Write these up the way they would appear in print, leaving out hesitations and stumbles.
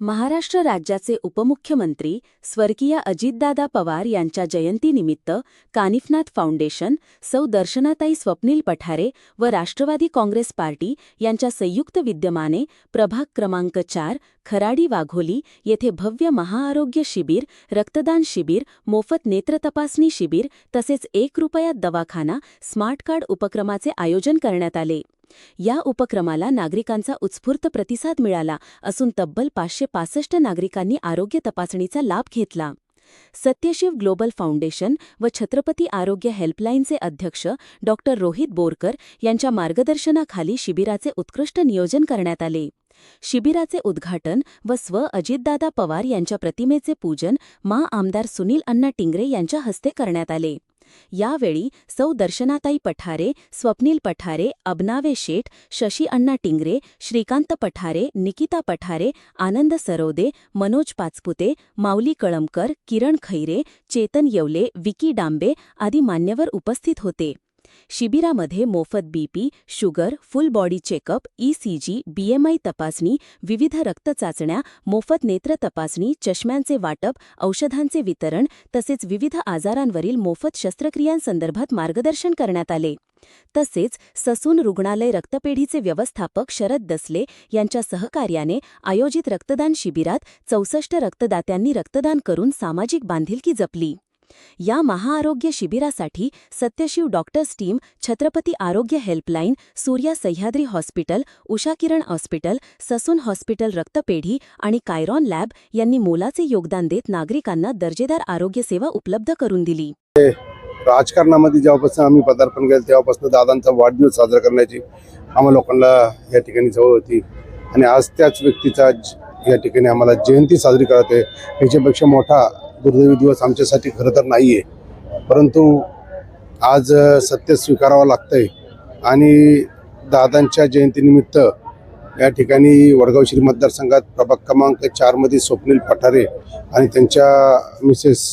महाराष्ट्र राज्याचे उपमुख्यमंत्री स्वर्गीय अजितदादा पवार यांच्या जयंतीनिमित्त कानिफनाथ फाउंडेशन, सौ दर्शनाताई स्वप्नील पठारे व राष्ट्रवादी काँग्रेस पार्टी यांच्या संयुक्त विद्यमाने प्रभाग क्रमांक 4, खराडी वाघोली येथे भव्य महाआरोग्य शिबिर, रक्तदान शिबिर, मोफत नेत्र तपासणी शिबिर तसेच 1 रुपयात दवाखाना स्मार्ट कार्ड उपक्रमाचे आयोजन करण्यात आले. या उपक्रमाला नागरिकांचा उत्स्फूर्त प्रतिसाद मिळाला असून तब्बल 565 नागरिकांनी आरोग्य तपासणीचा लाभ घेतला. सत्यशिव ग्लोबल फाउंडेशन व छत्रपती आरोग्य हेल्पलाईनचे अध्यक्ष डॉ. रोहित बोरकर यांच्या मार्गदर्शनाखाली शिबिराचे उत्कृष्ट नियोजन करण्यात आले. शिबिराचे उद्घाटन व अजितदादा पवार यांच्या प्रतिमेचे पूजन आमदार सुनील अण्णा टिंगरे यांच्या हस्ते करण्यात आले. यावेळी सौ दर्शनाताई पठारे, स्वप्नील पठारे, अबनावे शेठ, शशी अण्णा टिंगरे, श्रीकांत पठारे, निकिता पठारे, आनंद सरोदे, मनोज पाचपुते, माऊली कळमकर, किरण खैरे, चेतन येवले, विकी डांबे आदी मान्यवर उपस्थित होते. शिबिरामध्ये मोफत बीपी, शुगर, फुल बॉडी चेकअप, ECG, BMI तपासणी, विविध रक्त चाचण्या, मोफत नेत्र तपासणी, चष्म्यांचे वाटप, औषधांचे वितरण तसेच विविध आजारांवरील मोफत शस्त्रक्रियांसंदर्भात मार्गदर्शन करण्यात आले. तसेच ससून रुग्णालय रक्तपेढीचे व्यवस्थापक शरद दसले यांच्या सहकार्याने आयोजित रक्तदान शिबिरात 64 रक्तदात्यांनी रक्तदान करून सामाजिक बांधिलकी जपली. या महाआरोग्य शिबिरासाठी सत्यशिव डॉक्टर्स टीम, छत्रपती आरोग्य helpline, Surya Sahyadri hospital, Usha Kiran hospital, Sassoon hospital रक्तपेढी आणि कायरॉन लॅब यांनी मोलाचे योगदान देत नागरिकांना दर्जेदार आरोग्य सेवा उपलब्ध करून दिली. राजकारणामध्ये जेव्हापासून आम्ही पदार्पण केलं तेव्हापासून दादांचा वाढदिवस साजरा करण्याची आम्हा लोकांना या ठिकाणी सवय होती आणि आज त्याच व्यक्तीचा या ठिकाणी आम्हाला जयंती साजरी करत आहे. याच्यापेक्षा मोठा दुर्दैवी दिवस आमच्यासाठी खरं तर नाही आहे, परंतु आज सत्य स्वीकारावं लागतंय आणि दादांच्या जयंतीनिमित्त या ठिकाणी वडगाव श्री मतदारसंघात प्रभाग क्रमांक 4 मध्ये स्वप्नील पठारे आणि त्यांच्या मिसेस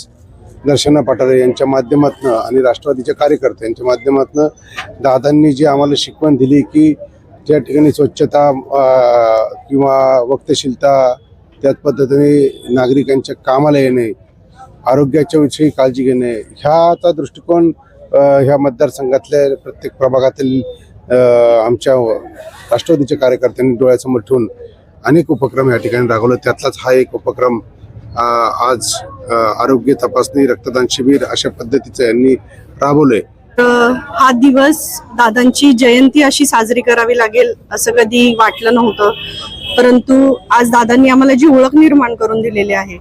दर्शना पठारे यांच्या माध्यमातून आणि राष्ट्रवादीच्या कार्यकर्त्यांच्या माध्यमातून दादांनी जी आम्हाला शिकवण दिली की ज्या ठिकाणी स्वच्छता किंवा वक्तशीलता, त्याच पद्धतीने नागरिकांच्या कामाला येणे, आरोग्याच्या विषयी काळजी घेणे, ह्याचा दृष्टिकोन ह्या मतदारसंघातल्या प्रत्येक प्रभागातील आमच्या राष्ट्रवादीच्या कार्यकर्त्यांनी डोळ्यासमोर ठेवून अनेक उपक्रम या ठिकाणी राबवले. त्यातलाच हा एक उपक्रम आज आरोग्य तपासणी रक्तदान शिबिर अशा पद्धतीचं यांनी राबवलंय. हा दिवस दादांची जयंती अशी साजरी करावी लागेल असं कधी वाटलं नव्हतं, परंतु आज दादांनी आम्हाला जी ओळख निर्माण करून दिलेली आहे,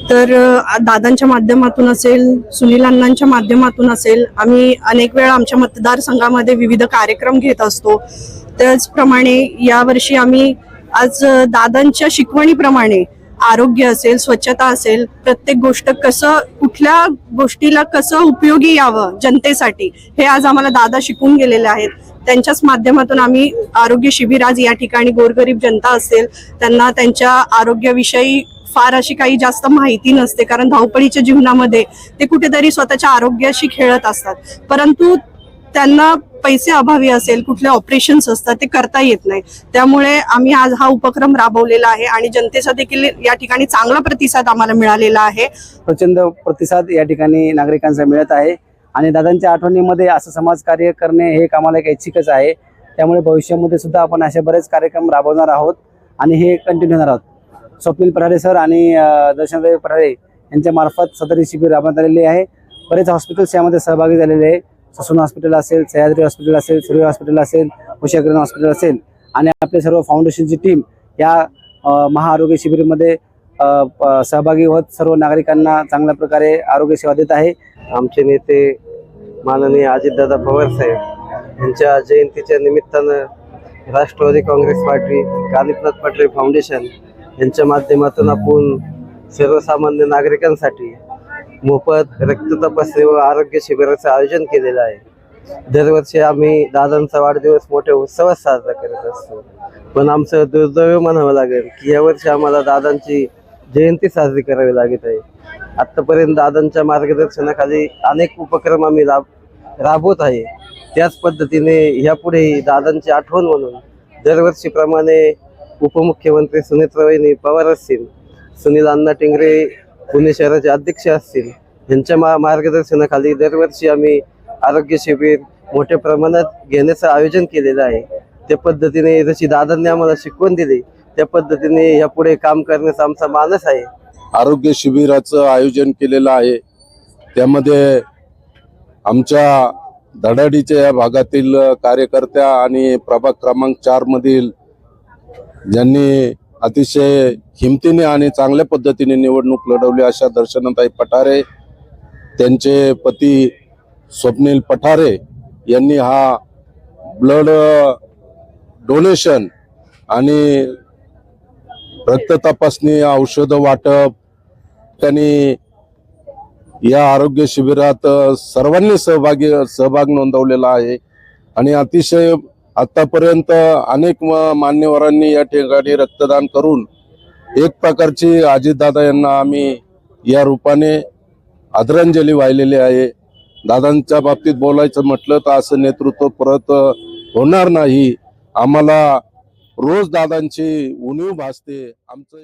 तर दादांच्या माध्यमातून असेल, सुनील अण्णांच्या माध्यमातून असेल, आम्ही अनेक वेळा आमच्या मतदारसंघामध्ये विविध कार्यक्रम घेत असतो. त्याचप्रमाणे यावर्षी आम्ही आज दादांच्या शिकवणीप्रमाणे आरोग्य असेल, स्वच्छता असेल, प्रत्येक गोष्ट कुठल्या गोष्टीला कसं उपयोगी यावं जनतेसाठी, हे आज आम्हाला दादा शिकवून गेलेले आहेत. त्यांच्याच माध्यमातून आम्ही आरोग्य शिबिर आज या ठिकाणी गोरगरीब जनता असेल त्यांना त्यांच्या आरोग्याविषयी फार अशी काही जास्त माहिती नसते, कारण धावपळीच्या जीवनामध्ये ते कुठेतरी स्वतःच्या आरोग्याशी खेळत असतात, परंतु त्यांना पैसे अभावी असेल, कुठले ऑपरेशन्स असतात ते करता येत नाही. त्यामुळे आम्ही आज हा उपक्रम राबवलेला आहे आणि जनतेचा देखील या ठिकाणी चांगला प्रतिसाद आम्हाला मिळालेला आहे. प्रचंड प्रतिसाद या ठिकाणी नागरिकांचा मिळत आहे आणि दादांच्या आठवणीमध्ये असं समाजकार्य करणे हे आम्हाला एक ऐच्छिकच आहे. त्यामुळे भविष्यामध्ये सुद्धा आपण असे बरेच कार्यक्रम राबवणार आहोत आणि हे कंटिन्यू होणार आहोत. स्वप्नील पठारे सर आणि दर्शनाताई पठारे यांच्या मार्फत सदरी शिबिर राबवण्यात आलेले आहे. बरेच हॉस्पिटल्स यामध्ये सहभागी झालेले आहे. ससून हॉस्पिटल असेल, सह्याद्री हॉस्पिटल असेल, सूर्य हॉस्पिटल असेल, उषा किरण हॉस्पिटल असेल आणि आपले सर्व फाउंडेशनची टीम या महाआरोग्य शिबिरमध्ये सहभागी होत सर्व नागरिकांना चांगल्या प्रकारे आरोग्य सेवा देत आहे. आमचे नेते माननीय अजितदादा पवार साहेब यांच्या जयंतीच्या निमित्तानं राष्ट्रवादी काँग्रेस पार्टी, कानिफनाथ पठारे फाउंडेशन यांच्या माध्यमातून आपण सर्वसामान्य नागरिकांसाठी मोफत रक्त तपासणी व आरोग्य शिबिराचं आयोजन केलेलं आहे. दरवर्षी आम्ही दादांचा वाढदिवस मोठ्या उत्सवात साजरा करत असतो, पण आमचं दुर्दैव म्हणावं लागेल की यावर्षी आम्हाला दादांची जयंती साजरी करावी लागत आहे. आत्तापर्यंत दादांच्या मार्गदर्शनाखाली अनेक उपक्रम आम्ही राबवत आहे. त्याच पद्धतीने यापुढेही दादांची आठवण म्हणून दरवर्षीप्रमाणे उपमुख्यमंत्री सुनेत्राबाई पवार असतील, सुनील अण्णा टिंगरे पुणे शहराचे अध्यक्ष असतील, यांच्या मार्गदर्शनाखाली दरवर्षी आम्ही आरोग्य शिबिर मोठ्या प्रमाणात घेण्याचं आयोजन केलेलं आहे. त्या पद्धतीने जशी दादांनी आम्हाला शिकवण दिली त्या पद्धतीने यापुढे काम करण्याचा आमचा मानस आहे. आरोग्य शिबिराचं आयोजन केलेलं आहे. त्यामध्ये आमच्या धडाडीच्या या भागातील कार्यकर्त्या आणि प्रभाग क्रमांक 4 मधील ज्यांनी अतिशय हिमतीने आणि चांगल्या पद्धतीने निवडणूक लढवली अशा दर्शनाताई पठारे, त्यांचे पती स्वप्नील पठारे यांनी हा ब्लड डोनेशन आणि रक्त तपासणी, औषध वाटप त्यांनी या आरोग्य शिबिरात सर्वांनी सहभाग नोंदवलेला आहे. आणि अतिशय आतापर्यंत अनेक मान्यवरांनी या ठिकाणी रक्तदान करून एक प्रकारची अजितदादा यांना आम्ही या रूपाने आदरांजली वाहिलेली आहे. दादांच्या बाबतीत बोलायचं म्हटलं तर असं नेतृत्व परत होणार नाही. आम्हाला रोज दादांची उणीव भासते. आमचं